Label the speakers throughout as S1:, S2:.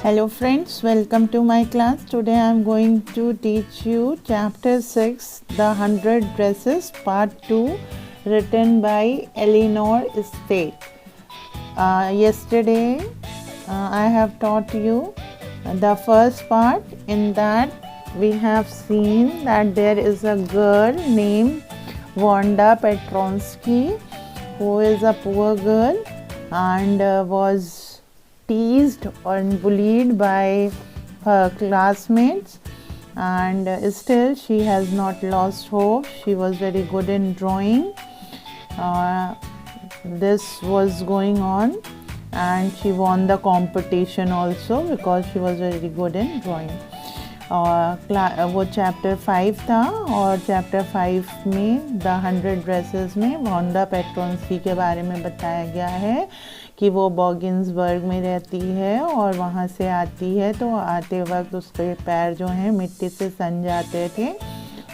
S1: Hello friends, welcome to my class. Today I am going to teach you chapter 6, The 100 Dresses, Part 2, written by Eleanor State. Yesterday I have taught you the first part. In that we have seen that there is a girl named Wanda Petronsky who is a poor girl and was teased or bullied by her classmates, and still she has not lost hope. She was very good in drawing. This was going on and she won the competition also because she was very good in drawing. वो chapter 5 था और chapter 5 में the 100 dresses में Wanda Petronski के बारे में बताया गया है कि वो बॉगिंसबर्ग में रहती है और वहाँ से आती है तो आते वक्त उसके पैर जो हैं मिट्टी से सन जाते थे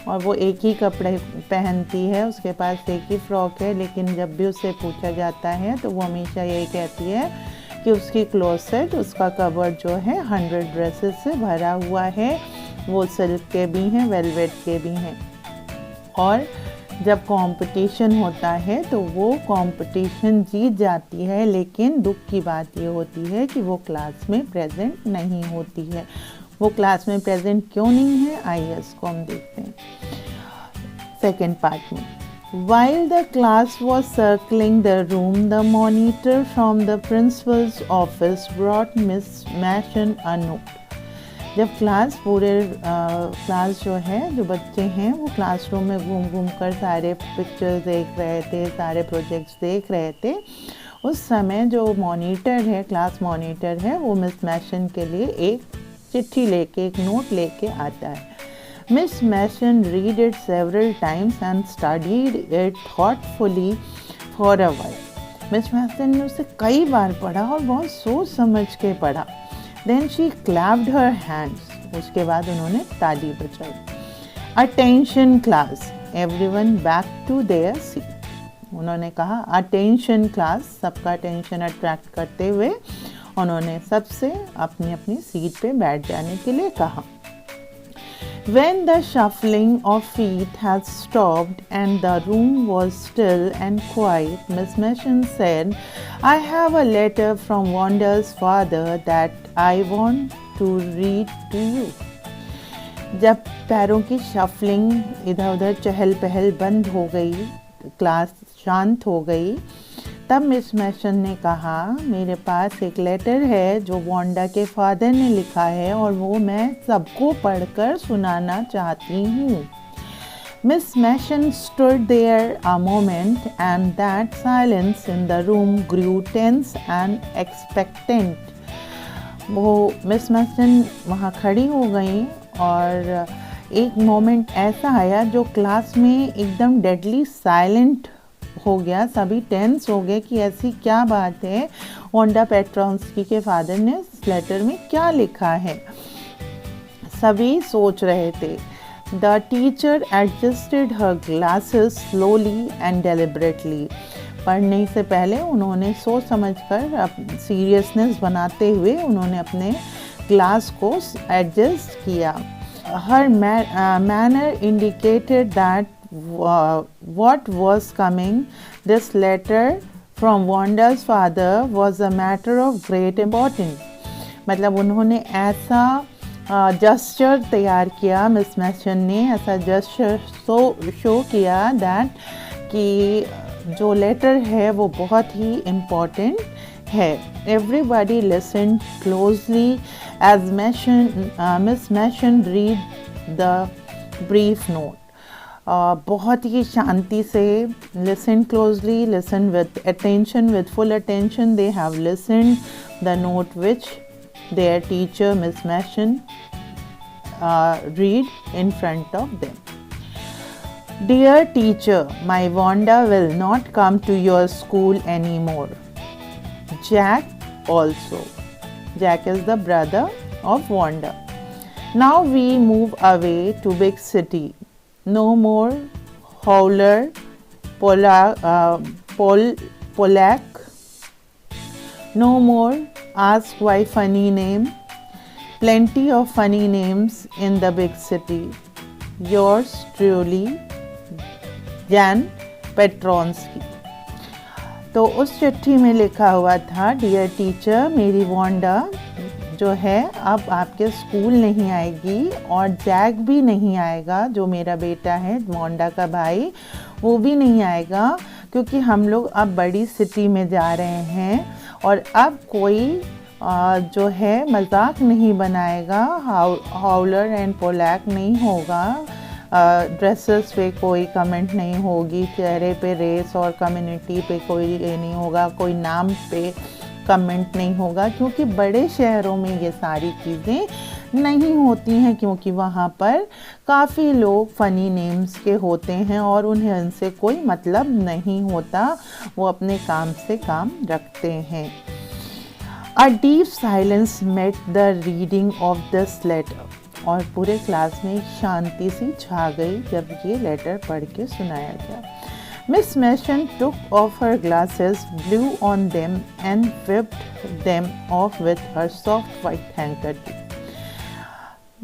S1: और वो एक ही कपड़े पहनती है, उसके पास एक ही फ्रॉक है, लेकिन जब भी उससे पूछा जाता है तो वो हमेशा यही कहती है कि उसकी क्लोसेट, उसका कबर्ड जो है 100 ड्रेसेस से भरा हुआ है। वो सिल्क के भी हैं, वेलवेट के भी हैं। और जब कंपटीशन होता है तो वो कंपटीशन जीत जाती है, लेकिन दुख की बात ये होती है कि वो क्लास में प्रेजेंट नहीं होती है। वो क्लास में प्रेजेंट क्यों नहीं है, आइए इसको हम देखते हैं सेकेंड पार्ट में। While the class was circling the room, the monitor from the principal's office brought Miss Masson a note. जब क्लास क्लास जो है, जो बच्चे हैं वो क्लासरूम में घूम घूम कर सारे पिक्चर्स देख रहे थे, सारे प्रोजेक्ट्स देख रहे थे, उस समय जो मॉनिटर है, क्लास मॉनिटर है, वो मिस मैशन के लिए एक चिट्ठी लेके, एक नोट लेके आता है। Miss Masson read it several times and studied it thoughtfully for a while. Miss Masson ने उसे कई बार पढ़ा और बहुत सोच समझ के पढ़ा। Then she clapped her hands. उसके बाद उन्होंने ताली बजाई। Attention class, everyone back to their seat. उन्होंने कहा attention class, सबका attention attract करते हुए उन्होंने सबसे अपनी अपनी सीट पे बैठ जाने के लिए कहा। When the shuffling of feet had stopped and the room was still and quiet, Miss Masson said, "I have a letter from Wanda's father that I want to read to you." जब पैरों की shuffling, इधर उधर चहल पहल बंद हो गई, class शांत हो गई, तब मिस मैशन ने कहा, मेरे पास एक लेटर है जो वांडा के फादर ने लिखा है और वो मैं सबको पढ़कर सुनाना चाहती हूँ। Miss Mason stood there a moment and that silence in the room grew tense and expectant. वो मिस मैशन वहाँ खड़ी हो गई और एक मोमेंट ऐसा आया जो क्लास में एकदम डेडली साइलेंट हो गया, सभी टेंस हो गए कि ऐसी क्या बात है, वांडा पेट्रोन्स्की के फादर ने इस लेटर में क्या लिखा है। सभी सोच रहे थे। The teacher adjusted her glasses slowly and deliberately. पढ़ने से पहले उन्होंने सोच समझकर सीरियसनेस बनाते हुए उन्होंने अपने ग्लास को एडजस्ट किया. Her manner indicated that what was coming, this letter from Wanda's father was a matter of great importance. मतलब उन्होंने ऐसा जस्चर तैयार किया, मिस मैशन ने ऐसा जस्चर शो किया दैट कि जो लेटर है वो बहुत ही इम्पोर्टेंट है. Everybody listened closely as Miss Masson read the brief note. बहुत ही शांति से, listen closely, listen with attention, with full attention. They have listened the note which their teacher Miss Masson read in front of them. Dear teacher, my Wanda will not come to your school anymore. Jack also. Jack is the brother of Wanda. Now we move away to big city. No more Howler, Polak. No more ask why funny name. plenty of funny names in the big city. Yours truly, Jan Petronsky. तो उस चिट्ठी में लिखा हुआ था, dear teacher, मेरी Wanda जो है अब आपके स्कूल नहीं आएगी और जैक भी नहीं आएगा, जो मेरा बेटा है वांडा का भाई, वो भी नहीं आएगा क्योंकि हम लोग अब बड़ी सिटी में जा रहे हैं और अब कोई जो है मजाक नहीं बनाएगा, हाउलर एंड पोलैक नहीं होगा, ड्रेसेस पे कोई कमेंट नहीं होगी, चेहरे पे रेस और कम्युनिटी पे कोई ये नहीं होगा, कोई नाम पे कमेंट नहीं होगा, क्योंकि बड़े शहरों में ये सारी चीज़ें नहीं होती हैं, क्योंकि वहाँ पर काफ़ी लोग फ़नी नेम्स के होते हैं और उन्हें उनसे कोई मतलब नहीं होता, वो अपने काम से काम रखते हैं। A deep silence met the reading of this letter. और पूरे क्लास में एक शांति सी छा गई जब ये लेटर पढ़ के सुनाया गया। Miss Mason took off her glasses, blew on them and wiped them off with her soft white handkerchief.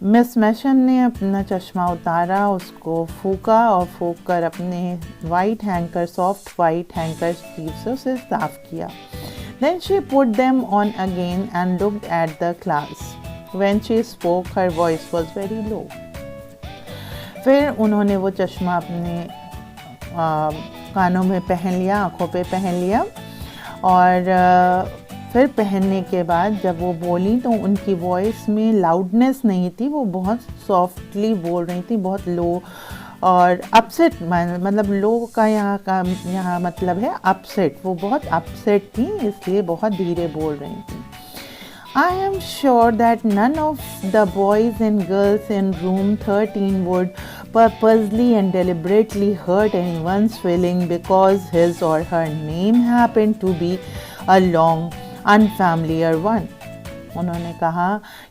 S1: Miss Mason ने अपना चश्मा उतारा, उसको फूका और फूक कर अपने सॉफ्ट वाइट हैंकरचीफ से उसे साफ किया। Then she put them on again and looked at the class. When she spoke, her voice was very low. फिर उन्होंने वो चश्मा अपने कानों में पहन लिया, आँखों पे पहन लिया और फिर पहनने के बाद जब वो बोली तो उनकी वॉइस में लाउडनेस नहीं थी, वो बहुत सॉफ्टली बोल रही थी, बहुत लो और अपसेट, मतलब लो का यहाँ मतलब है अपसेट, वो बहुत अपसेट थी इसलिए बहुत धीरे बोल रही थी। I am sure that none of the boys and girls in room 13 would purposely and deliberately hurt anyone's feeling because his or her name happened to be a long unfamiliar one. उन्होंने कहा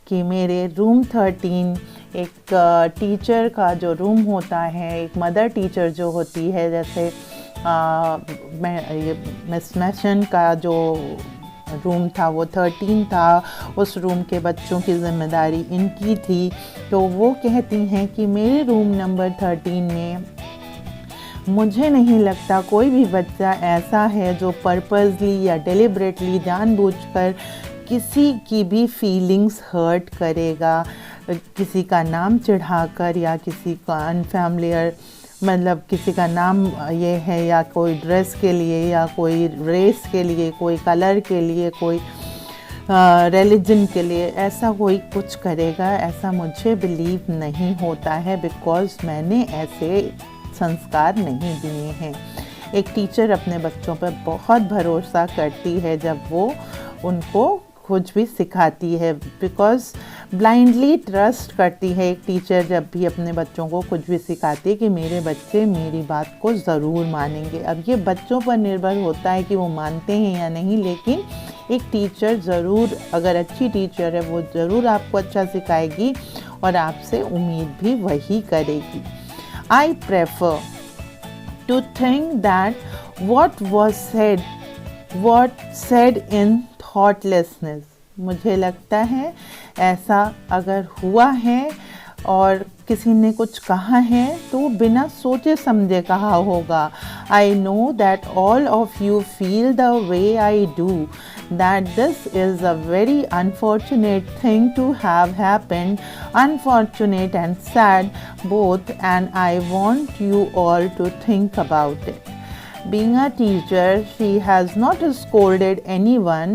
S1: कि मेरे room 13 एक teacher का जो room होता है, एक मदर टीचर जो होती है, जैसे मिस मैशन का जो रूम था वो 13 था, उस रूम के बच्चों की ज़िम्मेदारी इनकी थी, तो वो कहती हैं कि मेरे रूम नंबर 13 में मुझे नहीं लगता कोई भी बच्चा ऐसा है जो पर्पसली या डेलिबरेटली जानबूझकर किसी की भी फीलिंग्स हर्ट करेगा, किसी का नाम चिढ़ाकर या किसी का अनफैमिलियर, मतलब किसी का नाम ये है या कोई ड्रेस के लिए या कोई रेस के लिए, कोई कलर के लिए, कोई रिलीजन के लिए, ऐसा कोई कुछ करेगा, ऐसा मुझे बिलीव नहीं होता है, बिकॉज़ मैंने ऐसे संस्कार नहीं दिए हैं। एक टीचर अपने बच्चों पर बहुत भरोसा करती है जब वो उनको कुछ भी सिखाती है, बिकॉज़ ब्लाइंडली ट्रस्ट करती है एक टीचर जब भी अपने बच्चों को कुछ भी सिखाती है कि मेरे बच्चे मेरी बात को ज़रूर मानेंगे। अब ये बच्चों पर निर्भर होता है कि वो मानते हैं या नहीं, लेकिन एक टीचर ज़रूर, अगर अच्छी टीचर है, वो ज़रूर आपको अच्छा सिखाएगी और आपसे उम्मीद भी वही करेगी। I prefer to think that what said in thoughtlessness, मुझे लगता है ऐसा अगर हुआ है और किसी ने कुछ कहा है तो बिना सोचे समझे कहा होगा। I know that all of you feel the way I do, that this is a very unfortunate thing to have happened, unfortunate and sad both, and I want you all to think about it. Being a teacher, she has not scolded anyone.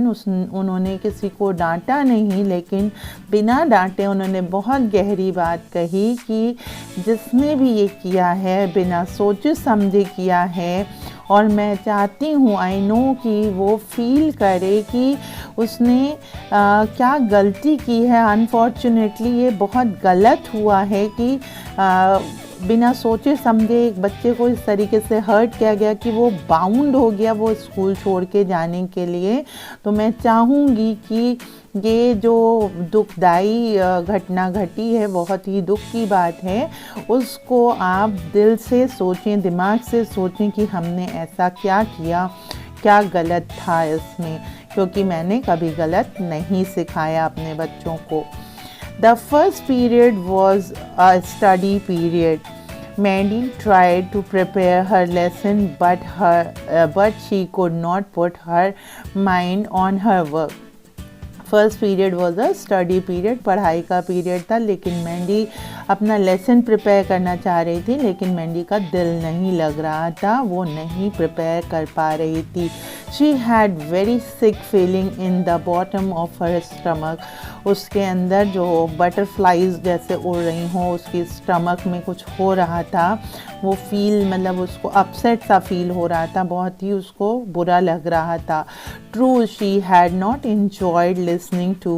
S1: उन्होंने किसी को डांटा नहीं, लेकिन बिना डांटे उन्होंने बहुत गहरी बात कही कि जिसने भी ये किया है बिना सोचे समझे किया है, और मैं चाहती हूँ, आई नो कि वो फील करे कि उसने क्या गलती की है। अनफॉर्चुनेटली ये बहुत गलत हुआ है कि बिना सोचे समझे एक बच्चे को इस तरीके से हर्ट किया गया कि वो बाउंड हो गया वो स्कूल छोड़ के जाने के लिए। तो मैं चाहूँगी कि ये जो दुखदाई घटना घटी है, बहुत ही दुख की बात है, उसको आप दिल से सोचें, दिमाग से सोचें कि हमने ऐसा क्या किया, क्या गलत था इसमें, क्योंकि मैंने कभी गलत नहीं सिखाया अपने बच्चों को। The first period was a study period. Mandy tried to prepare her lesson, but she could not put her mind on her work. First period was a study period, पढ़ाई का पीरियड था, लेकिन मैंडी अपना लेसन प्रिपेयर करना चाह रही थी, लेकिन मैंडी का दिल नहीं लग रहा था, वो नहीं प्रिपेयर कर पा रही थी. She had very sick feeling in the bottom of her stomach. उसके अंदर जो बटरफ्लाइज जैसे उड़ रही हों, उसकी स्टमक में कुछ हो रहा था, वो फील मतलब उसको अपसेट सा फील हो रहा था, बहुत ही उसको बुरा लग रहा था. True, she not not enjoyed listening to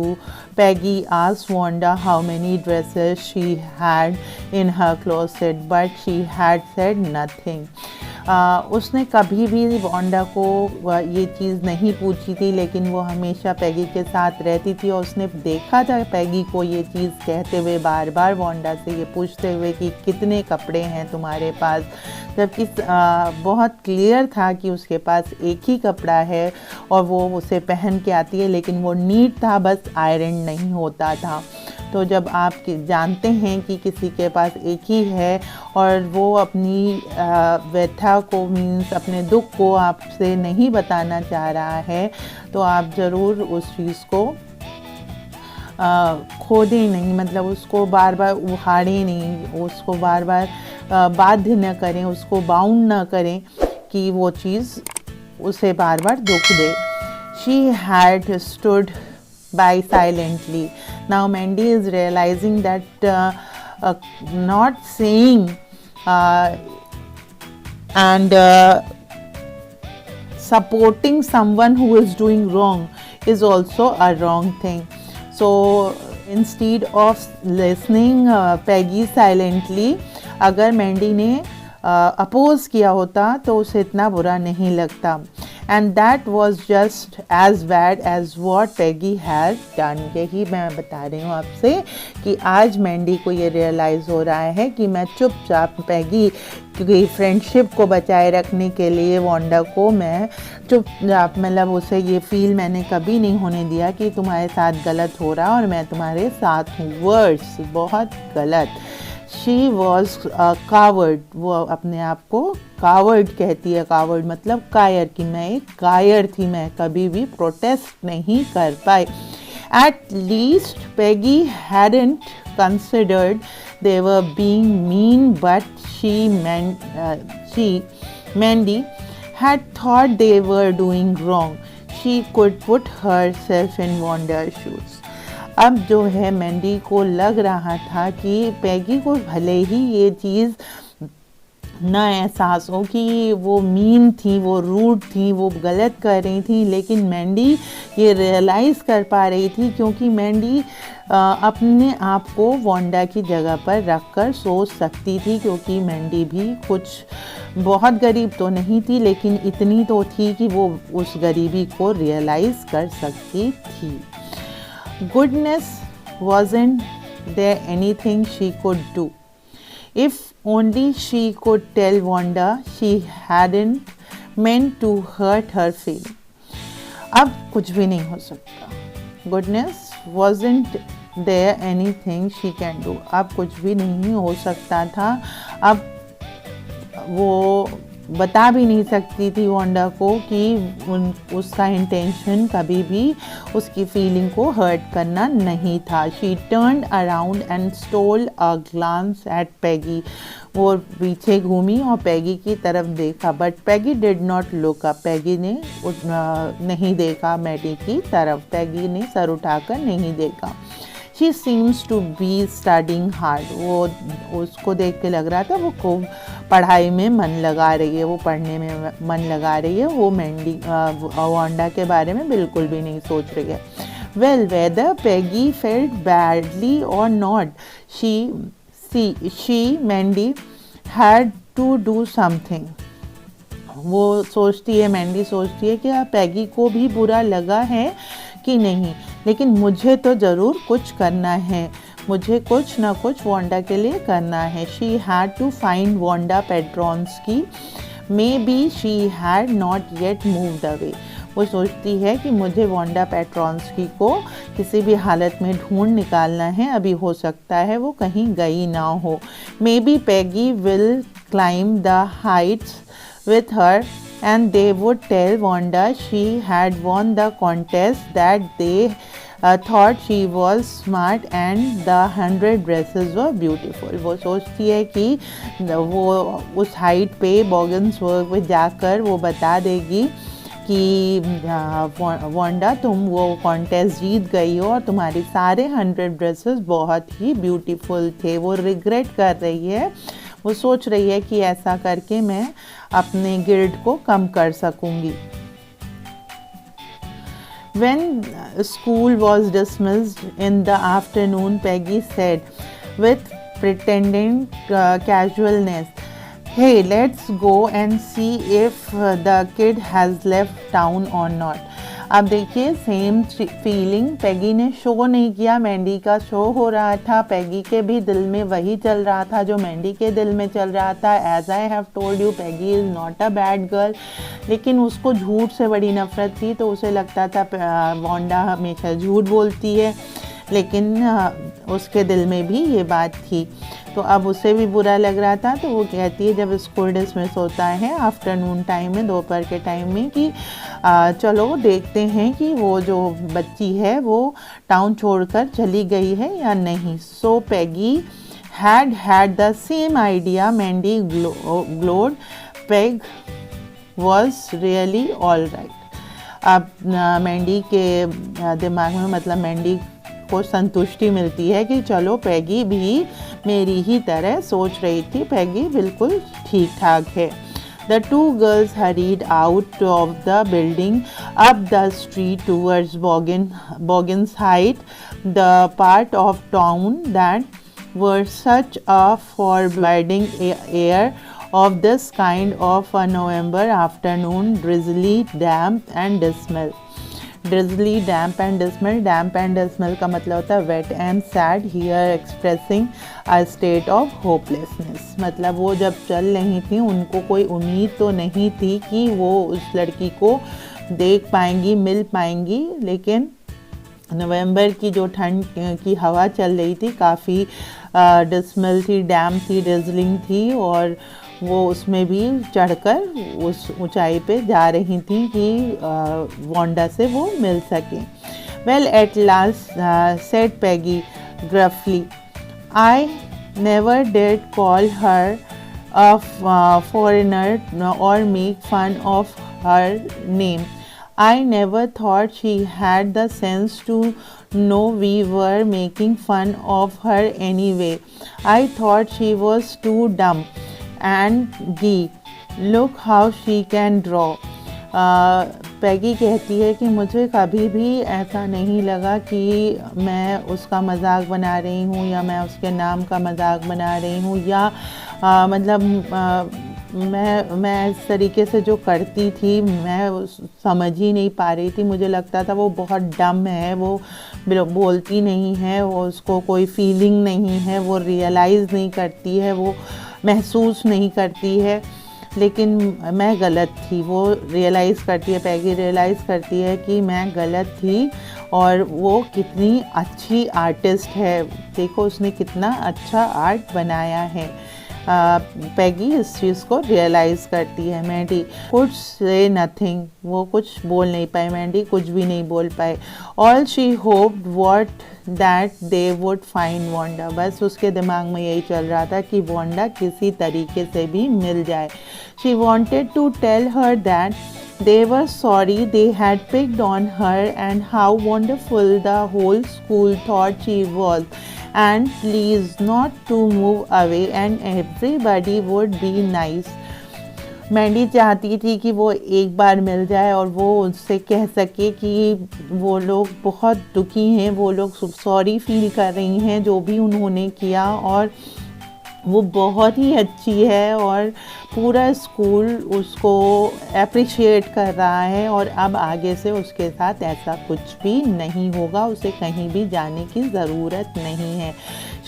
S1: Peggy ask Wanda how many dresses she had in her closet, but she had said nothing. उसने कभी भी वांडा को ये चीज़ नहीं पूछी थी, लेकिन वो हमेशा पैगी के साथ रहती थी और उसने देखा था पैगी को ये चीज़ कहते हुए, बार बार वांडा से ये पूछते हुए कि कितने कपड़े हैं तुम्हारे पास, जबकि बहुत क्लियर था कि उसके पास एक ही कपड़ा है और वो उसे पहन के आती है, लेकिन वो नीट था, बस आयरन नहीं होता था. तो जब आप जानते हैं कि किसी के पास एक ही है और वो अपनी व्यथा को मीन्स अपने दुख को आपसे नहीं बताना चाह रहा है, तो आप ज़रूर उस चीज़ को खोदें नहीं, मतलब उसको बार बार उखाड़ें नहीं, उसको बार बार बाध्य न करें, उसको बाउंड न करें कि वो चीज़ उसे बार बार दुख दे. She had stood by silently. Now Mandy is realizing that not saying and supporting someone who is doing wrong is also a wrong thing. So instead of listening Peggy silently, अगर मैंडी ने अपोज किया होता तो उसे इतना बुरा नहीं लगता. And that was just as bad as what Peggy had done. यही मैं बता रही हूँ आपसे कि आज मैंडी को ये रियलाइज़ हो रहा है कि मैं चुपचाप पैगी की फ्रेंडशिप को बचाए रखने के लिए वांडा को मैं चुपचाप मतलब उसे ये फील मैंने कभी नहीं होने दिया कि तुम्हारे साथ गलत हो रहा और मैं तुम्हारे साथ हूँ. वर्ड्स बहुत गलत. शी वॉज कावर्ड, वो अपने आप को कावर्ड कहती है. कावर्ड मतलब कायर, कि मैं एक कायर थी, मैं कभी भी प्रोटेस्ट नहीं कर पाई. At least Peggy hadn't considered they were being mean, but Mandy had thought they were doing wrong. She could put herself in Wanda's shoes. अब जो है मैंडी को लग रहा था कि पैगी को भले ही ये चीज़ ना एहसास हो कि वो मीन थी, वो रूड थी, वो गलत कर रही थी, लेकिन मैंडी ये रियलाइज़ कर पा रही थी क्योंकि मैंडी अपने आप को वांडा की जगह पर रख कर सोच सकती थी, क्योंकि मैंडी भी कुछ बहुत गरीब तो नहीं थी, लेकिन इतनी तो थी कि वो उस गरीबी को रियलाइज़ कर सकती थी. Goodness, wasn't there anything she could do? If only she could tell Wanda she hadn't meant to hurt her feeling. अब कुछ भी नहीं हो सकता. Goodness, wasn't there anything she can do? अब कुछ भी नहीं हो सकता था. अब वो बता भी नहीं सकती थी वांडा को कि उसका इंटेंशन कभी भी उसकी फीलिंग को हर्ट करना नहीं था. She turned around and stole a glance at Peggy. वो पीछे घूमी और पैगी की तरफ देखा, but Peggy did not look up. Peggy ने नहीं देखा मैडी की तरफ, पैगी ने सर उठाकर नहीं देखा. She seems to be studying hard. वो उसको देख के लग रहा था वो खूब पढ़ाई में मन लगा रही है, वो पढ़ने में मन लगा रही है, वो मैंडी वांडा के बारे में बिल्कुल भी नहीं सोच रही है. Well, whether Peggy felt badly or not, Mandy had to do something. वो सोचती है, मैंडी सोचती है कि पैगी को भी बुरा लगा है कि नहीं, लेकिन मुझे तो ज़रूर कुछ करना है, मुझे कुछ ना कुछ वांडा के लिए करना है. She had to find Wanda Petronski. Maybe she had not yet moved मूव्ड अवे. वो सोचती है कि मुझे वांडा पेट्रोंस्की को किसी भी हालत में ढूंढ निकालना है, अभी हो सकता है वो कहीं गई ना हो। May be Peggy will climb the Heights with her and they would tell Wanda she had won the contest, that they thought she was smart and the 100 dresses were beautiful। वो सोचती है कि वो उस हाइट पे बॉगन्सबर्ग पे जाकर वो बता देगी कि वांडा तुम वो कॉन्टेस्ट जीत गई हो और तुम्हारी सारे 100 ड्रेसेस बहुत ही ब्यूटीफुल थे। वो रिग्रेट कर रही है, वो सोच रही है कि ऐसा करके मैं अपने गिल्ट को कम कर सकूंगी। When school was dismissed in the afternoon, Peggy said with pretending casualness, "Hey, let's go and see if the kid has left town or not." अब देखिए सेम फीलिंग, पैगी ने शो नहीं किया, मैंडी का शो हो रहा था, पैगी के भी दिल में वही चल रहा था जो मैंडी के दिल में चल रहा था। As I have told you, Peggy is not a bad girl, लेकिन उसको झूठ से बड़ी नफरत थी, तो उसे लगता था वांडा हमेशा झूठ बोलती है, लेकिन उसके दिल में भी ये बात थी। तो अब उसे भी बुरा लग रहा था, तो वो कहती है जब स्कूल डिसमिस होता है आफ्टरनून टाइम में, दोपहर के टाइम में, कि चलो देखते हैं कि वो जो बच्ची है वो टाउन छोड़कर चली गई है या नहीं। सो पैगी had the same idea, Mandy glowed, Peg was really all right। अब मैंडी के दिमाग में, मतलब मैंडी को संतुष्टि मिलती है कि चलो पैगी भी मेरी ही तरह सोच रही थी, पैगी बिल्कुल ठीक ठाक है। The two girls hurried out of the building, up the street towards Boggin's Height, the part of town that were such a forbidding air of this kind of a November afternoon, drizzly, damp and dismal। Drizzly, damp and dismal. Damp and dismal का मतलब होता है wet and sad, here expressing a state of hopelessness. मतलब वो जब चल रही थी उनको कोई उम्मीद तो नहीं थी कि वो उस लड़की को देख पाएंगी, मिल पाएंगी, लेकिन नवंबर की जो ठंड की हवा चल रही थी काफ़ी डिस्मल थी, डैम्प थी, ड्रिजलिंग थी, और वो उसमें भी चढ़कर उस ऊंचाई पे जा रही थी कि वांडा से वो मिल सके। Well at last said Peggy gruffly, I never did call her a foreigner or make fun of her name. I never thought she had the sense to know we were making fun of her anyway. I thought she was too dumb. And Gee, look how she can draw। पैगी कहती है कि मुझे कभी भी ऐसा नहीं लगा कि मैं उसका मजाक बना रही हूँ या मैं उसके नाम का मजाक बना रही हूँ, या मतलब मैं इस तरीके से जो करती थी मैं समझ ही नहीं पा रही थी। मुझे लगता था वो बहुत डम है, वो बोलती नहीं है, वो उसको कोई फीलिंग नहीं है, वो रियलाइज़ नहीं करती है, वो महसूस नहीं करती है। लेकिन मैं गलत थी, वो रियलाइज़ करती है, पैगी रियलाइज़ करती है कि मैं गलत थी और वो कितनी अच्छी आर्टिस्ट है, देखो उसने कितना अच्छा आर्ट बनाया है। पैगी इस चीज़ को रियलाइज़ करती है। मैंडी कुड से नथिंग, वो कुछ बोल नहीं पाए, मैंडी कुछ भी नहीं बोल पाए। All she hoped what that they would find Wanda, बस उसके दिमाग में यही चल रहा था कि वांडा किसी तरीके से भी मिल जाए। She wanted to tell her that they were sorry they had picked on her and how wonderful the whole school thought she was, and please not to move away and everybody would be nice। Mandy चाहती थी कि वो एक बार मिल जाए और वो उससे कह सके कि वो लोग बहुत दुखी हैं, वो लोग सॉरी फील कर रही हैं जो भी उन्होंने किया, और वो बहुत ही अच्छी है और पूरा स्कूल उसको अप्रिशिएट कर रहा है, और अब आगे से उसके साथ ऐसा कुछ भी नहीं होगा, उसे कहीं भी जाने की ज़रूरत नहीं है।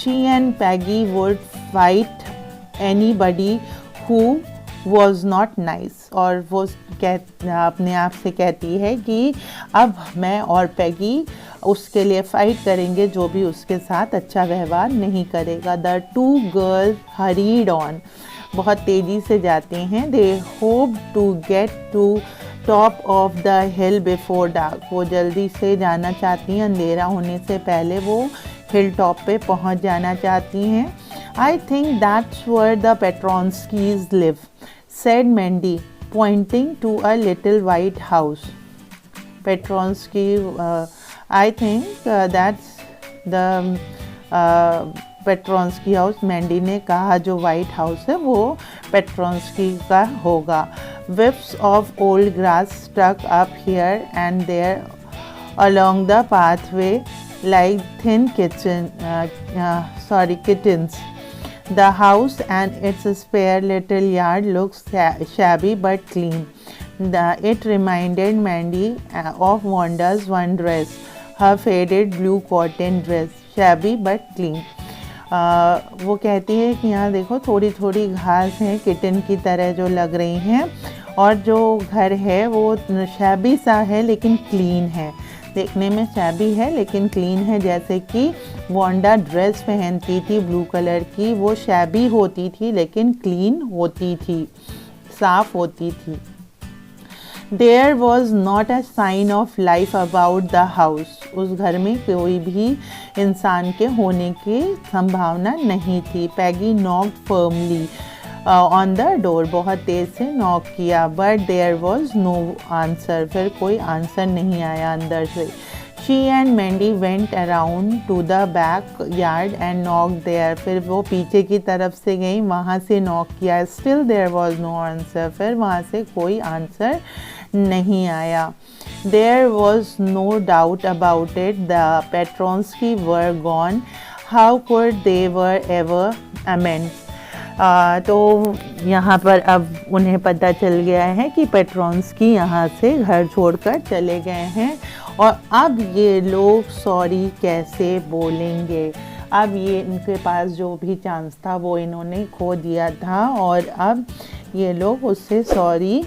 S1: She and Peggy would fight anybody who was not nice, और वो अपने आप से कहती है कि अब मैं और पैगी उसके लिए फ़ाइट करेंगे जो भी उसके साथ अच्छा व्यवहार नहीं करेगा। The two girls hurried on, बहुत तेज़ी से जाते हैं। They hoped to get to top of the hill before dark, वो जल्दी से जाना चाहती हैं, अंधेरा होने से पहले वो हिल टॉप पे पहुंच जाना चाहती हैं। I think that's where the Petronskis live, said Mandy pointing to a little white house. Petronski, I think that's the Petronski house, Mandy ने कहा जो वाइट हाउस है वो पेट्रोंस्की का होगा। Whiffs of old grass stuck up here and there along the pathway like thin kittens. The house and its spare little yard looks shabby but clean. It reminded Mandy of Wanda's one dress, her faded blue cotton dress, shabby but clean. वो कहती है कि यहाँ देखो थोड़ी थोड़ी घास है किटन की तरह जो लग रही हैं, और जो घर है वो शैबी सा है लेकिन क्लीन है, देखने में शैबी है लेकिन क्लीन है। जैसे कि वांडा ड्रेस पहनती थी ब्लू कलर की, वो शैबी होती थी लेकिन क्लीन होती थी, साफ होती थी। There was not a sign of life about the house. उस घर में कोई भी इंसान के होने की संभावना नहीं थी। पैगी knocked firmly on the door, बहुत तेज़ से नॉक किया, but there was no answer, फिर कोई आंसर नहीं आया अंदर से। She and Mandy went around to the back yard and knocked there, फिर वो पीछे की तरफ से गई, वहाँ से नॉक किया, still there was no answer, फिर वहाँ से कोई आंसर नहीं आया। There was no doubt about it, the Petronsky were gone, how could they were ever amend? तो यहाँ पर अब उन्हें पता चल गया है कि पेट्रोंस्की यहाँ से घर छोड़कर चले गए हैं, और अब ये लोग सॉरी कैसे बोलेंगे। अब ये इनके पास जो भी चांस था वो इन्होंने खो दिया था, और अब ये लोग उससे सॉरी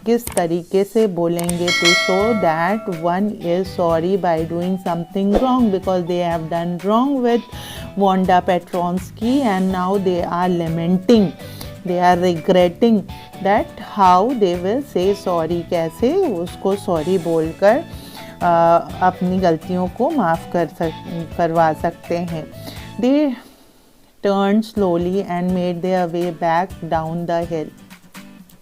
S1: किस तरीके से बोलेंगे, to show that one is sorry by doing something wrong, because they have done wrong with Wanda Petronski and now they are lamenting, they are regretting that how they will say sorry, कैसे उसको sorry बोलकर अपनी गलतियों को माफ़ करवा सकते हैं। They turn slowly and made their way back down the हिल,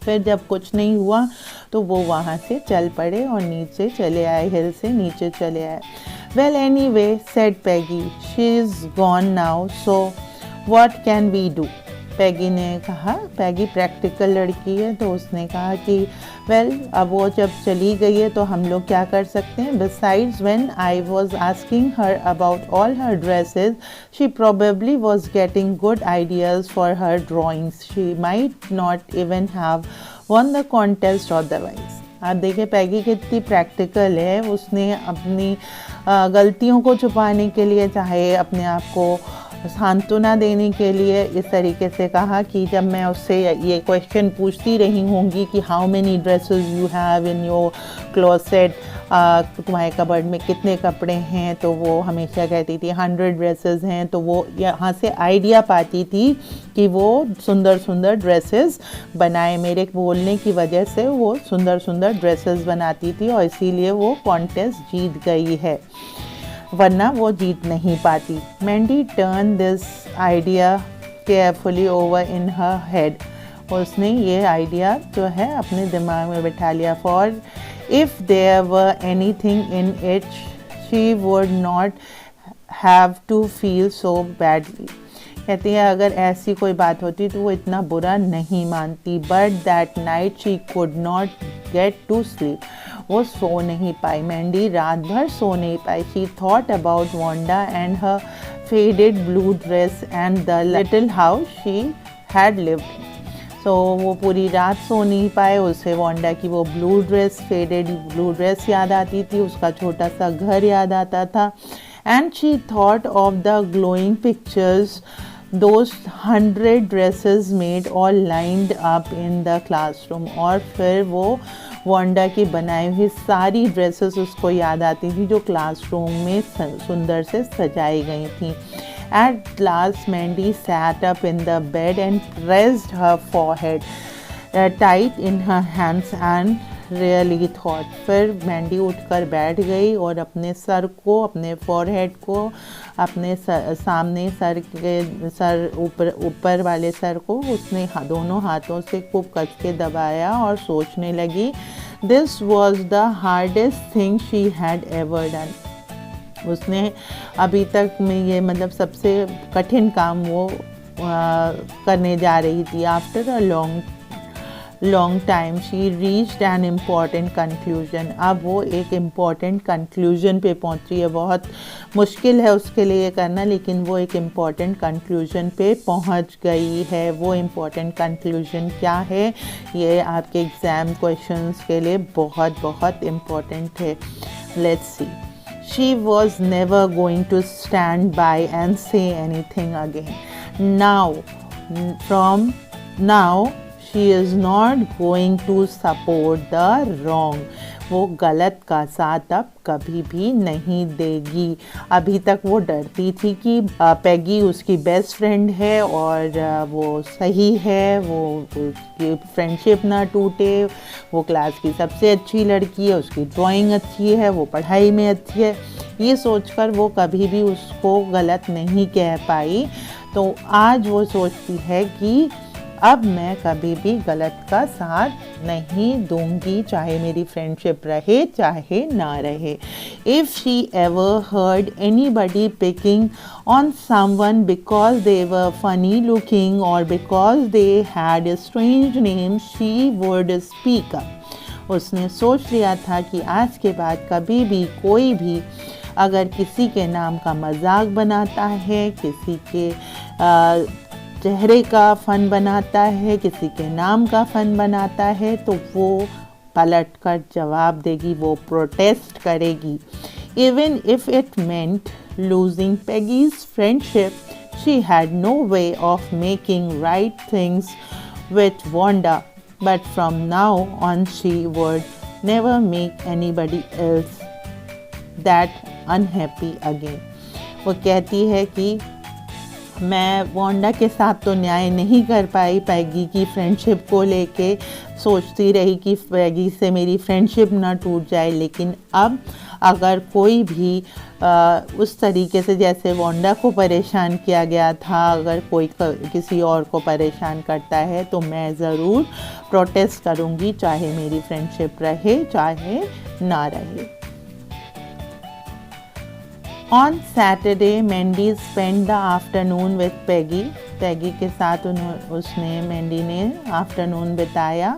S1: फिर जब कुछ नहीं हुआ तो वो वहाँ से चल पड़े और नीचे चले आए, हिल से नीचे चले आए। Well anyway said Peggy, she is gone now, so what can we do. Peggy ने कहा, पैगी प्रैक्टिकल लड़की है तो उसने कहा कि वेल अब वो जब चली गई है तो हम लोग क्या कर सकते हैं। Besides when I was asking her about all her dresses she probably was getting good ideas for her drawings, she might not even have one the contest otherwise. आप देखिए पैगी कितनी प्रैक्टिकल है, उसने अपनी गलतियों को छुपाने के लिए, चाहे अपने आप को सांत्वना देने के लिए, इस तरीके से कहा कि जब मैं उससे ये क्वेश्चन पूछती रही होंगी कि how many dresses you have in your closet, तुम्हारे कबर्ड में कितने कपड़े हैं, तो वो हमेशा कहती थी 100 ड्रेसेस हैं। तो वो यहाँ से आइडिया पाती थी कि वो सुंदर सुंदर ड्रेसेस बनाए, मेरे बोलने की वजह से वो सुंदर सुंदर ड्रेसेस बनाती थी और इसीलिए वो कॉन्टेस्ट जीत गई है, वरना वो जीत नहीं पाती। Mandy turn this idea carefully over in her head, उसने ये आइडिया जो है अपने दिमाग में बैठा लिया। For if there were anything in it she would not have to feel so badly, कहती है अगर ऐसी कोई बात होती तो वो इतना बुरा नहीं मानती। But that night she could not get to sleep, वो सो नहीं पाई, मैंडी रात भर सो नहीं पाई। She thought about Wanda and her faded blue dress and the little house she had lived in. So वो पूरी रात सो नहीं पाए, उसे वांडा की वो blue dress, faded blue dress याद आती थी, उसका छोटा सा घर याद आता था। And she thought of the glowing pictures those 100 dresses made all lined up in the classroom। और फिर वो वांडा की बनाई हुई सारी ड्रेसेस उसको याद आती थी जो क्लासरूम में सुंदर से सजाई गई थी। At last Mandy sat up in the bed and pressed her forehead tight in her hands and really thought। फिर मैंडी उठकर बैठ गई और अपने सर को, अपने फोरहेड को, अपने सामने सर ऊपर वाले सर को उसने दोनों हाथों से खूब कस के दबाया और सोचने लगी। This was the hardest thing she had ever done। उसने अभी तक में ये मतलब सबसे कठिन काम वो करने जा रही थी। After a long time she reached an important conclusion. अब वो एक इम्पॉर्टेंट कंक्लूजन पे पहुंची है। बहुत मुश्किल है उसके लिए करना, लेकिन वो एक इम्पॉर्टेंट कंक्लूजन पे पहुंच गई है। वो इम्पॉर्टेंट कंक्लूजन क्या है, ये आपके एग्ज़ाम क्वेश्चंस के लिए बहुत बहुत इम्पॉर्टेंट है। Let's see. She was never going to stand by and say anything again. From now, she is not going to support the wrong। वो गलत का साथ अब कभी भी नहीं देगी। अभी तक वो डरती थी कि पैगी उसकी बेस्ट फ्रेंड है और वो सही है, वो उसकी फ्रेंडशिप ना टूटे, वो क्लास की सबसे अच्छी लड़की है, उसकी ड्राइंग अच्छी है, वो पढ़ाई में अच्छी है। ये सोचकर वो कभी भी उसको गलत नहीं कह पाई। तो आज वो सोचती है कि अब मैं कभी भी गलत का साथ नहीं दूंगी, चाहे मेरी फ्रेंडशिप रहे चाहे ना रहे। If she ever heard anybody picking on someone because they were funny looking or because they had a strange name, she would speak up। उसने सोच लिया था कि आज के बाद कभी भी कोई भी अगर किसी के नाम का मजाक बनाता है, किसी के चेहरे का फ़न बनाता है, किसी के नाम का फ़न बनाता है, तो वो पलट कर जवाब देगी, वो प्रोटेस्ट करेगी। Even if it meant losing Peggy's friendship, she had no way of making right things with Wanda, but from now on she would never make anybody else that unhappy again। वो कहती है कि मैं Wanda के साथ तो न्याय नहीं कर पाई, पैगी की फ्रेंडशिप को लेके सोचती रही कि पैगी से मेरी फ्रेंडशिप ना टूट जाए, लेकिन अब अगर कोई भी उस तरीके से जैसे वांडा को परेशान किया गया था, अगर कोई किसी और को परेशान करता है तो मैं ज़रूर प्रोटेस्ट करूँगी, चाहे मेरी फ्रेंडशिप रहे चाहे ना रहे। On Saturday, Mandy spent the afternoon with Peggy। पैगी के साथ उसने मैंडी ने आफ्टरनून बिताया।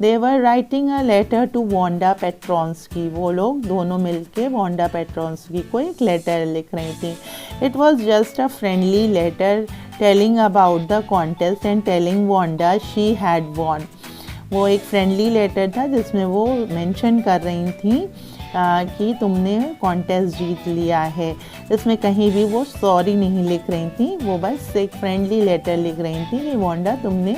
S1: They were writing a letter to Wanda Petronsky। वो लोग दोनों मिलके वांडा पेट्रोंस्की को एक लेटर लिख रही थी। It was just a friendly letter telling about the contest and telling Wanda she had won। वो एक फ्रेंडली लेटर था जिसमें वो मेंशन कर रही थी कि तुमने कॉन्टेस्ट जीत लिया है। इसमें कहीं भी वो सॉरी नहीं लिख रही थी, वो बस एक फ्रेंडली लेटर लिख रही थी कि वांडा तुमने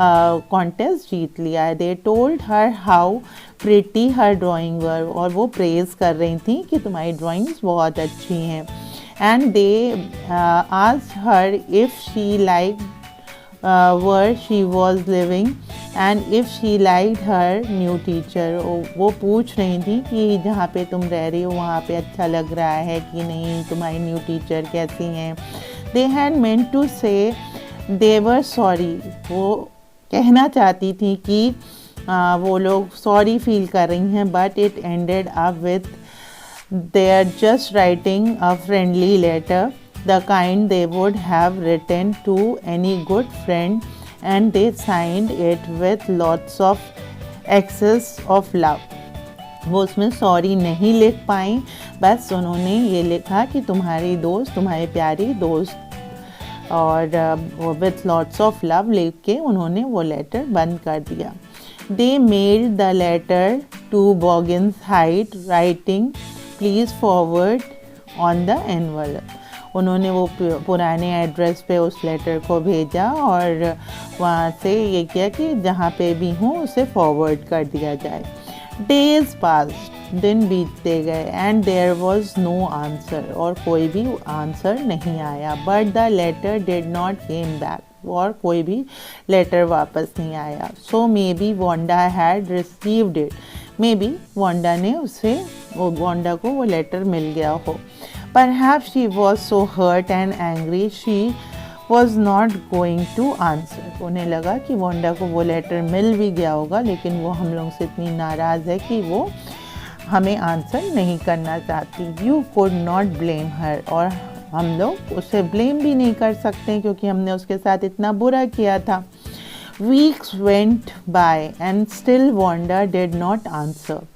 S1: कॉन्टेस्ट जीत लिया है। They told her how pretty her drawing were. और वो प्रेज़ कर रही थी कि तुम्हारी ड्राइंग्स बहुत अच्छी हैं। And they asked her if she like where she was living and if she liked her new teacher। वो पूछ रही थी कि जहाँ पे तुम रह रही हो वहाँ पे अच्छा लग रहा है कि नहीं, तुम्हारी न्यू टीचर कैसी हैं। They had meant to say they were sorry। वो कहना चाहती थी कि वो लोग सॉरी फील कर रही हैं, but it ended up with their just writing a friendly letter, the kind they would have written to any good friend, and they signed it with lots of excess of love। वो उसमें sorry नहीं लिख पाई, बस उन्होंने ये लिखा कि तुम्हारी दोस्त, तुम्हारी प्यारी दोस्त, और विथ लॉट्स ऑफ लव लिख के उन्होंने वो लेटर बंद कर दिया। They mailed the letter to Boggin's Height, writing please forward on the envelope। उन्होंने वो पुराने एड्रेस पे उस लेटर को भेजा और वहाँ से ये किया कि जहाँ पे भी हूँ उसे फॉरवर्ड कर दिया जाए। डेज पास, दिन बीतते गए and there was no answer, और कोई भी आंसर नहीं आया। But the letter did not came back, और कोई भी लेटर वापस नहीं आया। So maybe Wanda had received it, maybe Wanda ने वांडा को वो लेटर मिल गया हो। Perhaps she was so hurt and angry she was not going to answer. उन्हें लगा कि वांडा को वो लेटर मिल भी गया होगा, लेकिन वो हम लोगों से इतनी नाराज़ है कि वो हमें आंसर नहीं करना चाहती। यू कुड नॉट ब्लेम हर, और हम लोग उसे ब्लेम भी नहीं कर सकते क्योंकि हमने उसके साथ इतना बुरा किया था। Weeks went by and still Wanda did not answer.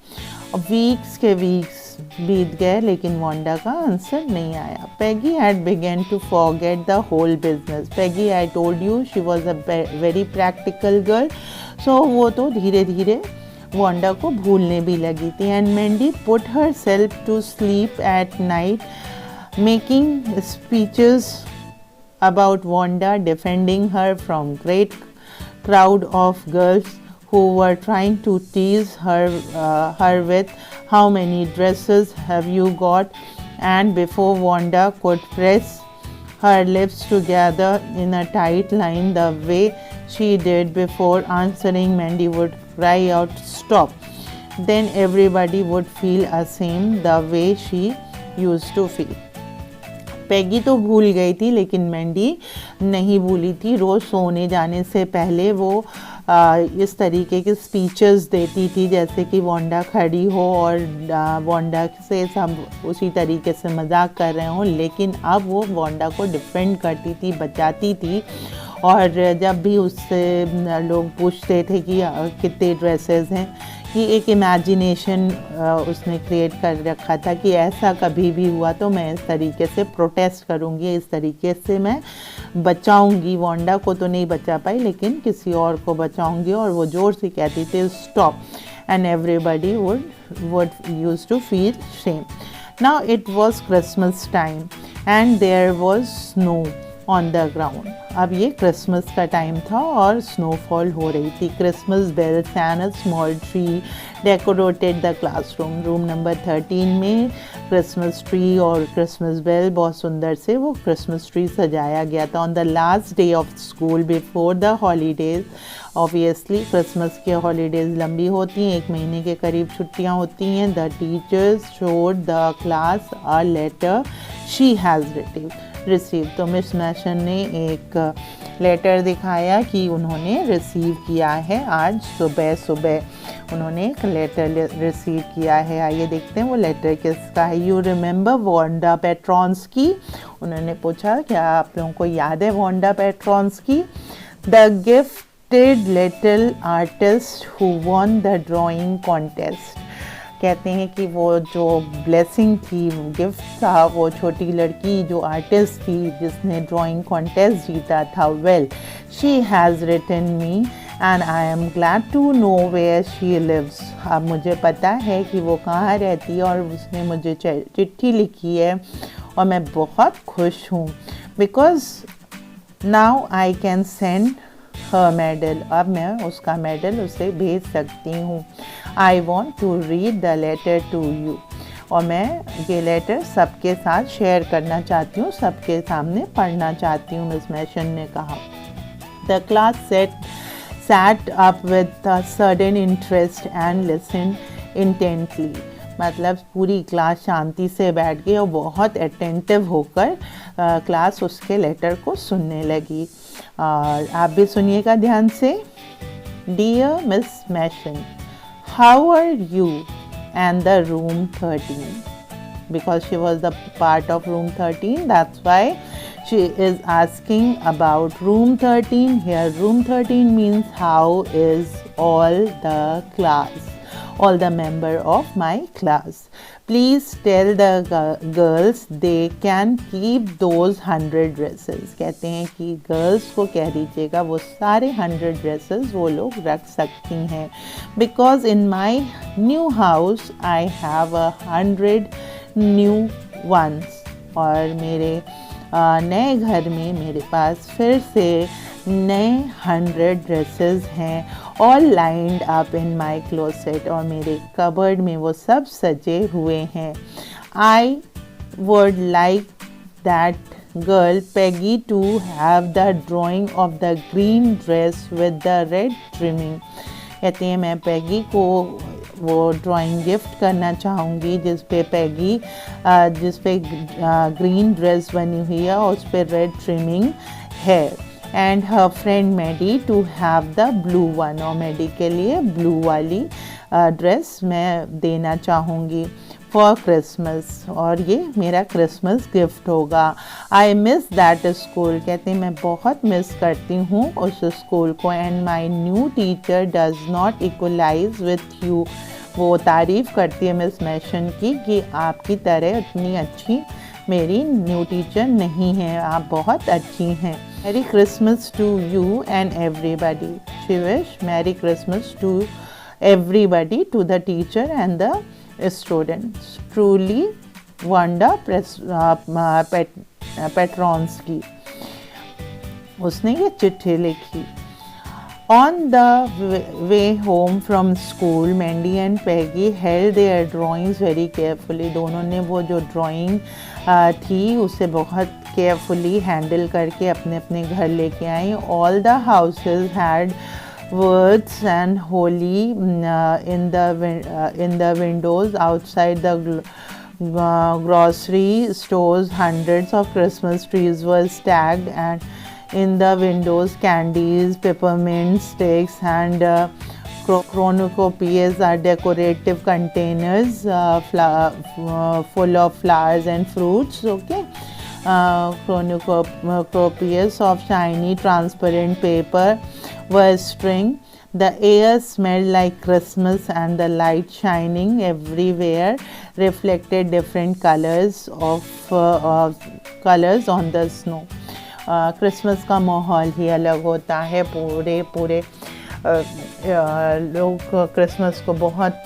S1: Weeks के वीक्स बीत गए लेकिन वांडा का आंसर नहीं आया। Peggy had begun to forget the whole business. Peggy, I told you she was a very practical girl, so वो तो धीरे धीरे वांडा को भूलने भी लगी थी। And Mandy put herself to sleep at night making speeches about Wanda, defending her from great crowd of girls who were trying to tease her with how many dresses have you got, and before Wanda could press her lips together in a tight line the way she did before answering, Mandy would cry out, "Stop!" Then everybody would feel ashamed the way she used to feel. Peggy तो भूल गई थी लेकिन मैंडी नहीं भूली थी। रोज़ सोने जाने से पहले वो इस तरीके के स्पीचेस देती थी जैसे कि वांडा खड़ी हो और वांडा से सब उसी तरीके से मजाक कर रहे हों, लेकिन अब वो वांडा को डिफेंड करती थी, बचाती थी। और जब भी उससे लोग पूछते थे कि कितने ड्रेसेस हैं, कि एक इमेजिनेशन उसने क्रिएट कर रखा था कि ऐसा कभी भी हुआ तो मैं इस तरीके से प्रोटेस्ट करूँगी, इस तरीके से मैं बचाऊँगी। वांडा को तो नहीं बचा पाई लेकिन किसी और को बचाऊँगी, और वो ज़ोर से कहती थी stop, and everybody would use to feel shame. Now it was Christmas time and there was snow on the ground. अब ये क्रिसमस का टाइम था और स्नोफॉल हो रही थी। Christmas bells and a small tree decorated the classroom. Room number 13 में Christmas tree और क्रिसमस बेल, बहुत सुंदर से वो क्रिसमस ट्री सजाया गया था। On the last day of school before the holidays, obviously Christmas के हॉलीडेज़ लंबी होती हैं, 1 महीने के करीब छुट्टियां होती हैं। The teachers showed the class a letter she has receive. तो मिस मैशन ने एक लेटर दिखाया कि उन्होंने रिसीव किया है। आज सुबह उन्होंने एक लेटर रिसीव किया है। आइए देखते हैं वो लेटर किसका है। You remember Wanda Petronski? उन्होंने पूछा क्या आप लोगों को याद है Wanda Petronski? The gifted little artist who won the drawing contest. कहते हैं कि वो जो ब्लेसिंग थी, वो गिफ्ट था, वो छोटी लड़की जो आर्टिस्ट थी जिसने ड्राइंग कॉन्टेस्ट जीता था। Well, she has written me and I am glad to know where she lives. अब मुझे पता है कि वो कहाँ रहती है और उसने मुझे चिट्ठी लिखी है और मैं बहुत खुश हूँ। Because now I can send her medal. अब मैं उसका मेडल उसे भेज सकती हूँ। I want to read the letter to you. और मैं ये लेटर सबके साथ शेयर करना चाहती हूँ, सबके सामने पढ़ना चाहती हूँ, मिस मैशन ने कहा। The class sat up with a sudden interest and listened intently. मतलब पूरी क्लास शांति से बैठ गई और बहुत अटेंटिव होकर क्लास उसके लेटर को सुनने लगी। और आप भी सुनिएगा ध्यान से। Dear Miss Mason, how are you and the room 13? Because she was the part of room 13, that's why she is asking about room 13 here. Room 13 means how is all the class, all the member of my class. Please tell the girls they can keep those 100 dresses. कहते हैं कि girls को कह दीजिएगा वो सारे 100 dresses वो लोग रख सकती हैं। Because in my new house I have 100 new ones और मेरे नए घर में मेरे पास फिर से नए 100 ड्रेसेस हैं, all lined up in my closet, और मेरे कबर्ड में वो सब सजे हुए हैं। I would like that girl Peggy to have the drawing of the green dress with the red trimming। कहती है मैं पैगी को वो ड्राइंग गिफ्ट करना चाहूँगी जिस पे ग्रीन ड्रेस बनी हुई है और उस पर रेड ट्रिमिंग है। And her friend Maddy to have the blue one, और मैडी के लिए ब्लू वाली ड्रेस मैं देना चाहूँगी फॉर क्रिसमस, और ये मेरा क्रिसमस गिफ्ट होगा। आई मिस दैट स्कूल, कहते हैं मैं बहुत मिस करती हूँ उस स्कूल को। And my new teacher does not equalize with you, वो तारीफ़ करती है मिस मैशन की कि आपकी तरह इतनी अच्छी मेरी न्यू टीचर नहीं है, आप बहुत अच्छी हैं। Merry Christmas to you and everybody, she wish merry Christmas to everybody, to the teacher and the students. Truly Wanda Petronsky, उसने ये चिट्ठी लिखी। On the way home from school, Mandy and Peggy held their drawings very carefully। दोनों ने वो जो drawing थी उसे बहुत केयरफुली हैंडल करके अपने अपने घर लेके आई। All the houses had words and holy in the windows outside the grocery stores. Hundreds of Christmas trees were stacked, and in the windows candies, peppermint sticks, and cornucopias are decorative containers full of flowers and fruits. Okay. Cornucopias of shiny transparent paper were string. The air smelled like Christmas, and the light shining everywhere reflected different colors colors on the snow। Christmas का माहौल ही अलग होता है। पूरे लोग Christmas को बहुत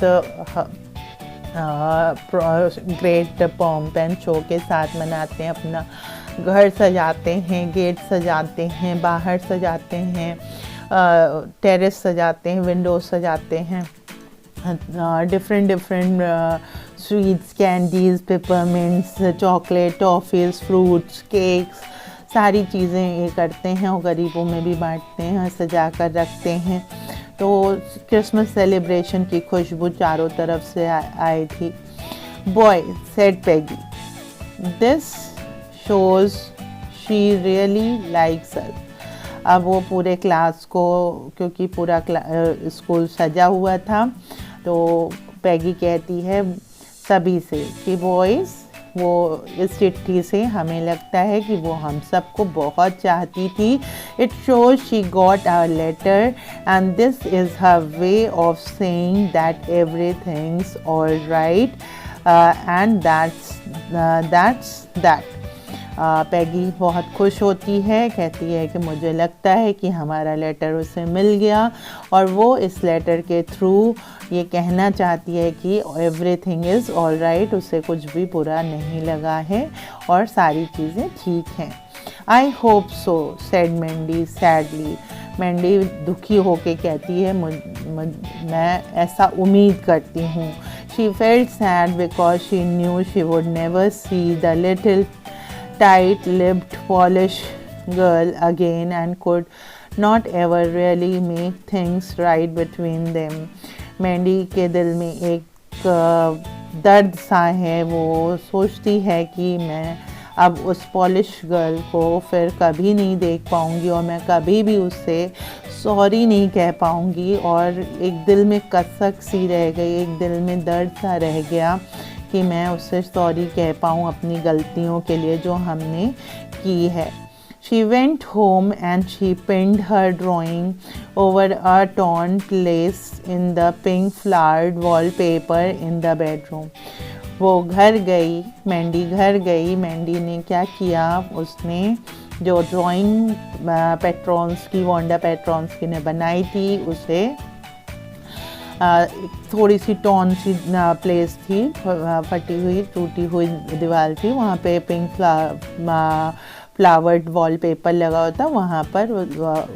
S1: great pomp and show के साथ मनाते हैं। अपना घर सजाते हैं, गेट सजाते हैं, बाहर सजाते हैं, टेरेस सजाते हैं, विंडोज सजाते हैं। Different sweets, candies, peppermints, chocolate, toffees, fruits, cakes, सारी चीज़ें ये करते हैं और गरीबों में भी बांटते हैं, सजा कर रखते हैं। तो क्रिसमस सेलिब्रेशन की खुशबू चारों तरफ से आई थी। Boy said Peggy, this shows she really likes us. अब वो पूरे क्लास को, क्योंकि पूरा स्कूल सजा हुआ था, तो पेगी कहती है सभी से कि बॉयज़, वो इस चिट्ठी से हमें लगता है कि वो हम सबको बहुत चाहती थी। It shows she got hour later and this is her way of saying that everything's all right and that's that. Peggy बहुत खुश होती है, कहती है कि मुझे लगता है कि हमारा लेटर उसे मिल गया, और वो इस लेटर के थ्रू ये कहना चाहती है कि एवरीथिंग इज़ ऑल राइट, उसे कुछ भी बुरा नहीं लगा है और सारी चीज़ें ठीक हैं। I hope so, said Mandy sadly. Mandy दुखी होके कहती है मैं ऐसा उम्मीद करती हूँ। She felt sad because she knew she would never see the little tight-lipped Polish girl again and could not ever really make things right between them। Mandy के दिल में एक दर्द सा है। वो सोचती है कि मैं अब उस पॉलिश गर्ल को फिर कभी नहीं देख पाऊँगी और मैं कभी भी उससे सॉरी नहीं कह पाऊँगी, और एक दिल में कसक सी रह गई, एक दिल में दर्द सा रह गया कि मैं उससे सॉरी कह पाऊँ अपनी गलतियों के लिए जो हमने की है। She went home and she pinned her drawing over a torn place in the pink flowered wallpaper in the bedroom। वो घर गई, मैंडी घर गई। मैंडी ने क्या किया, उसने जो ड्राइंग वांडा पेट्रोन्स्की ने बनाई थी उसे थोड़ी सी टॉन सी प्लेस थी, फटी हुई टूटी हुई दीवार थी, वहाँ पे पिंक फ्लावर्ड वॉलपेपर लगा हुआ था, वहाँ पर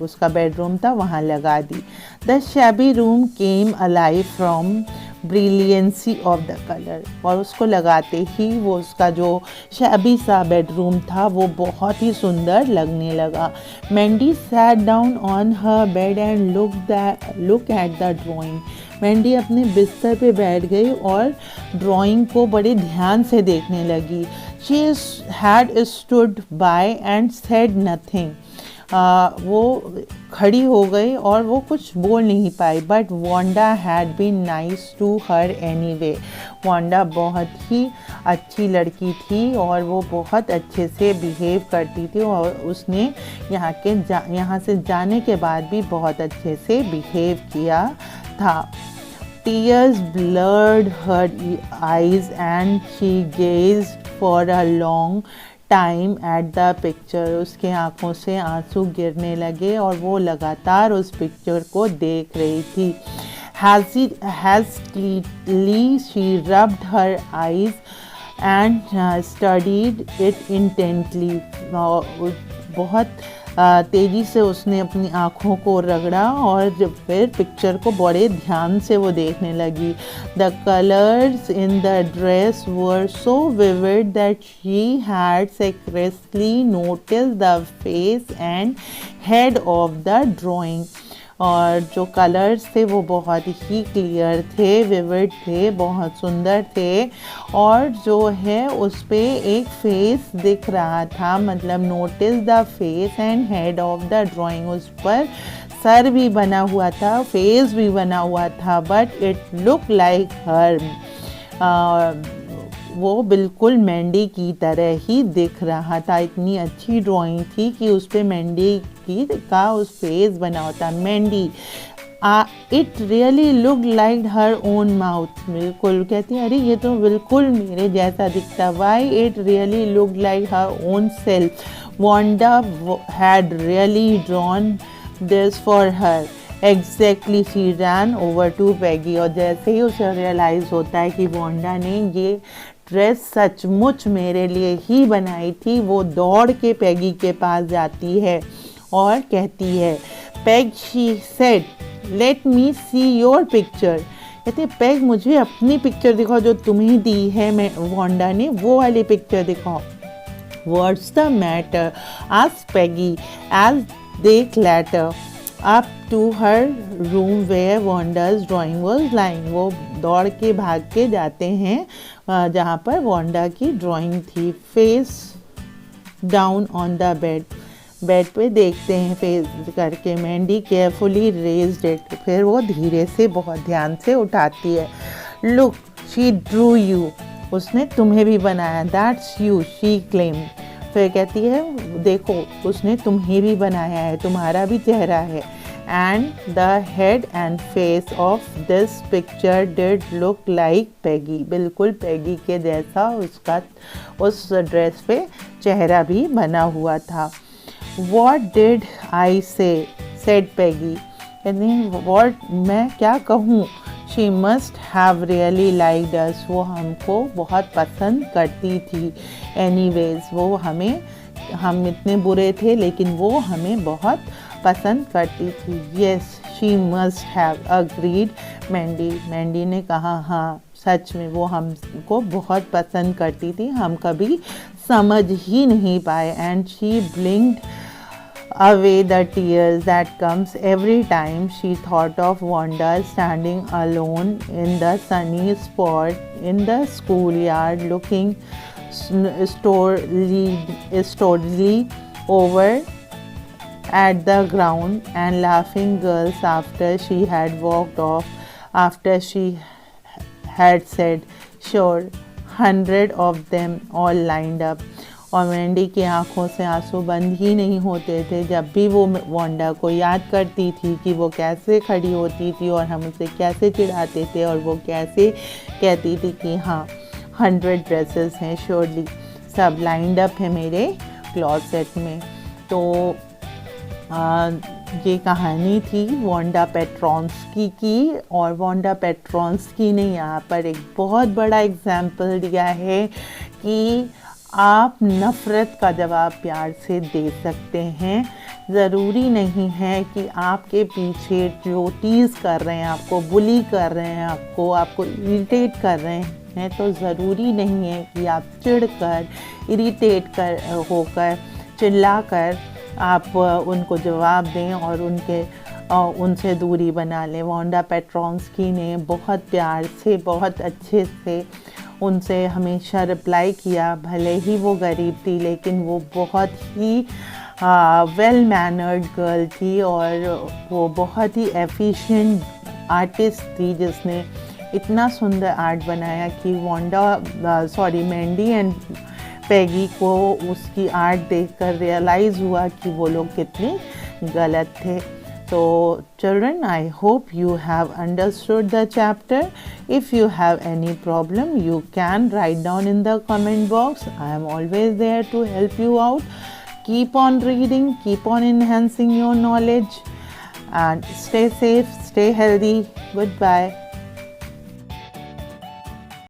S1: उसका बेडरूम था, वहाँ लगा दी। The shabby room came alive from brilliancy of the colour, और उसको लगाते ही वो उसका जो शैबी सा बेडरूम था वो बहुत ही सुंदर लगने लगा। Mandy sat down on her bed and look at the drawing. Mandy अपने बिस्तर पे बैठ गई और ड्राइंग को बड़े ध्यान से देखने लगी। She had stood by and said nothing. वो खड़ी हो गई और वो कुछ बोल नहीं पाई। But Wanda had been nice to her anyway. Wanda बहुत ही अच्छी लड़की थी और वो बहुत अच्छे से बिहेव करती थी, और उसने यहाँ से जाने के बाद भी बहुत अच्छे से बिहेव किया था। Tears blurred her eyes and she gazed for a long time at the picture. उसके आँखों से आंसू गिरने लगे और वो लगातार उस पिक्चर को देख रही थी। Hastily she rubbed her eyes and studied it intently. बहुत तेज़ी से उसने अपनी आँखों को रगड़ा और फिर पिक्चर को बड़े ध्यान से वो देखने लगी। The colours in the dress were so vivid that she had secretly noticed the face and head of the drawing. और जो कलर्स थे वो बहुत ही क्लियर थे, विविड थे, बहुत सुंदर थे, और जो है उस पे एक फेस दिख रहा था, मतलब notice the face and head of the drawing. उस पर सर भी बना हुआ था, फेस भी बना हुआ था, बट इट लुक लाइक हर। वो बिल्कुल मैंडी की तरह ही दिख रहा था। इतनी अच्छी ड्राइंग थी कि उस पर मैंडी का उस फेस बना होता। Mandy it really look like her own mouth. बिल्कुल कहती है, अरे ये तो बिल्कुल मेरे जैसा दिखता। Why it really look like her own self. Wanda had really drawn this for her. Exactly she ran over to Peggy. और जैसे ही उसे रियलाइज़ होता है कि वांडा ने ये ड्रेस सचमुच मेरे लिए ही बनाई थी, वो दौड़ के पैगी के पास जाती है और कहती है, peg she said let me see your picture. कहते पैग मुझे अपनी पिक्चर दिखाओ जो तुम्हें दी है मैं वांडा ने, वो वाली पिक्चर दिखाओ। What's the matter asked Peggy as they clatter up to her room where Wanda's drawing was lying. वो दौड़ के भाग के जाते हैं जहाँ पर वांडा की ड्राइंग थी। Face down on the bed. Bed पे देखते हैं फेस करके। Mandy carefully raised it. फिर वो धीरे से बहुत ध्यान से उठाती है। Look she Drew you. उसने तुम्हें भी बनाया। That's you she claim. फिर कहती है देखो उसने तुम्हें भी बनाया है, तुम्हारा भी चेहरा है। And the head and face of this picture did look like Peggy. बिल्कुल पैगी के जैसा उसका उस ड्रेस पे चेहरा भी बना हुआ था। What did I say? said Peggy. कहती what मैं क्या कहूँ? She must have really liked us. वो हमको बहुत पसंद करती थी। Anyways वो हम इतने बुरे थे लेकिन वो हमें बहुत पसंद करती थी। Yes, she must have agreed. Mandy ने कहा हाँ सच में वो हमको बहुत पसंद करती थी, हम कभी समझ ही नहीं पाए। And she blinked away the tears that comes every time she thought of Wanda standing alone in the sunny spot in the schoolyard looking stolidly over at the ground and laughing girls after she had walked off, after she had said sure 100 of them all lined up. और मैंडी की आंखों से आंसू बंद ही नहीं होते थे जब भी वो वांडा को याद करती थी कि वो कैसे खड़ी होती थी और हम उसे कैसे चिढ़ाते थे, और वो कैसे कहती थी कि हाँ 100 ड्रेसेस हैं, श्योरली सब लाइंड अप है मेरे क्लॉसेट में। तो ये कहानी थी वांडा पेट्रोंस्की की, और वांडा पेट्रोंस्की ने यहाँ पर एक बहुत बड़ा एग्जाम्पल दिया है कि आप नफ़रत का जवाब प्यार से दे सकते हैं। ज़रूरी नहीं है कि आपके पीछे जो टीज़ कर रहे हैं, आपको बुली कर रहे हैं, आपको इरिटेट कर रहे हैं, तो ज़रूरी नहीं है कि आप चिढ़कर, इरिटेट होकर, चिल्लाकर आप उनको जवाब दें और उनसे दूरी बना लें। वांडा पेट्रोंस्की ने बहुत प्यार से, बहुत अच्छे से उनसे हमेशा रिप्लाई किया। भले ही वो गरीब थी, लेकिन वो बहुत ही वेल मैनर्ड गर्ल थी, और वो बहुत ही एफिशिएंट आर्टिस्ट थी, जिसने इतना सुंदर आर्ट बनाया कि मैंडी एंड पैगी को उसकी आर्ट देखकर रियलाइज़ हुआ कि वो लोग कितने गलत थे। So children, I hope you have understood the chapter. If you have any problem, you can write down in the comment box. I am always there to help you out. Keep on reading, keep on enhancing your knowledge, and stay safe, stay healthy. Goodbye.